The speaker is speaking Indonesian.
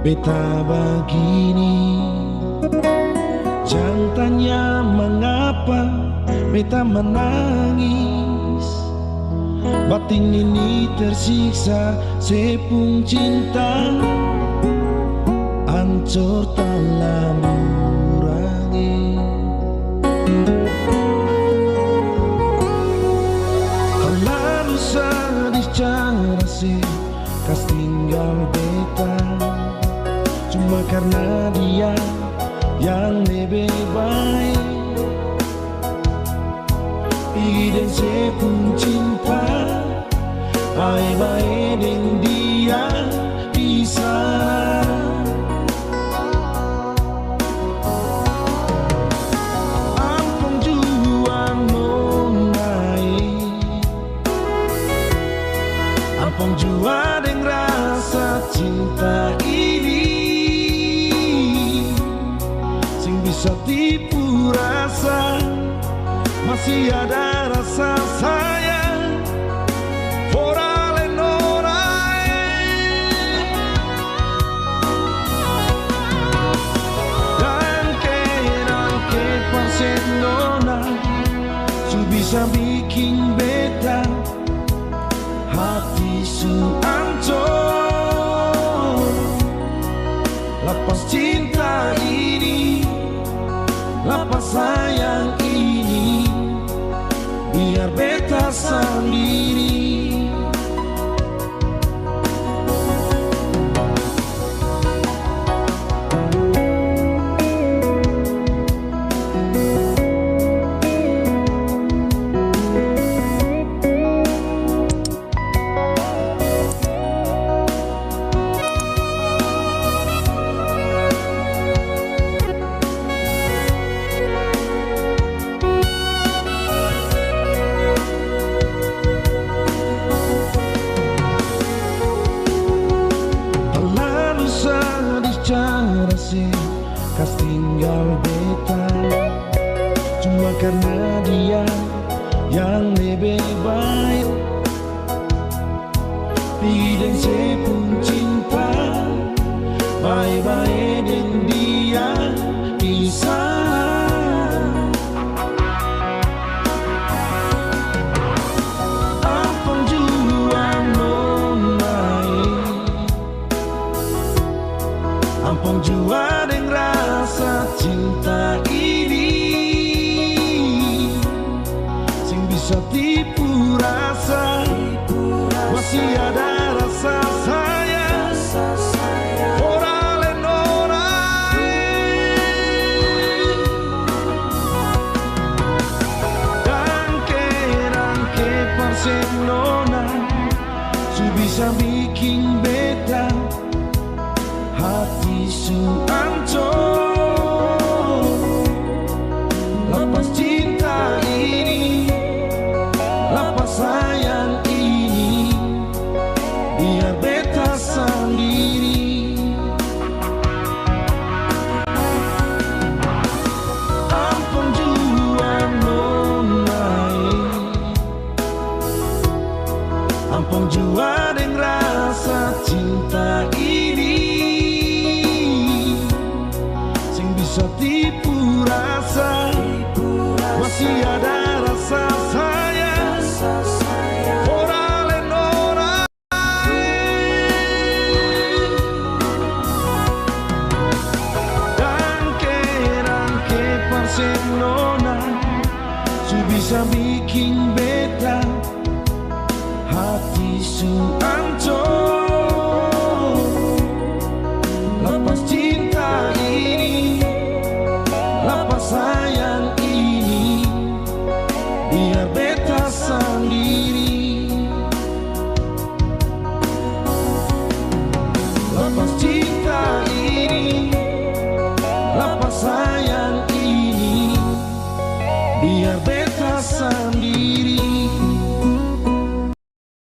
Beta begini, jangan tanya mengapa beta menangis. Batin ini tersiksa, sepung cinta hancur tak mengurangi. Terlalu sedih cara sih kas tinggal beta, cuma karena dia yang lebih baik. Pergi dan sepung cinta, baik-baik dengan dia di sana. Ampun jua nonai, ampun jua dengan rasa cinta ini, sing bisa tipu rasa. Masih ada rasa sayang for all and all Danke pasen nona, su bisa bikin beta hati su hancur. Lepas cinta ini, lepas sayang ini, biar beta sendiri. Cara sih kas tinggal beta, cuma karena dia yang lebih baik. Pergi dan sepung cinta, baik-baik dengan dia di sana. Ampun jua nonai, ampun jua dengan rasa cinta ini, sing bisa tipu rasa. Masih ada rasa sayang for all and all Danke pasen nona, su bisa bikin beta hati su hancur. Lepas cinta ini, lepas sayang ini, biar beta sendiri. Ampun jua nonai, ampun jua dengan rasa cinta ini, bisa tipu rasa. Masih ada rasa sayang for all and all Danke pasen nona, su bisa bikin beta hati su hancur. Lepas cinta ini, lepas sayang ini, biar beta sendiri. Lepas cinta ini, lepas sayang ini, biar beta sendiri.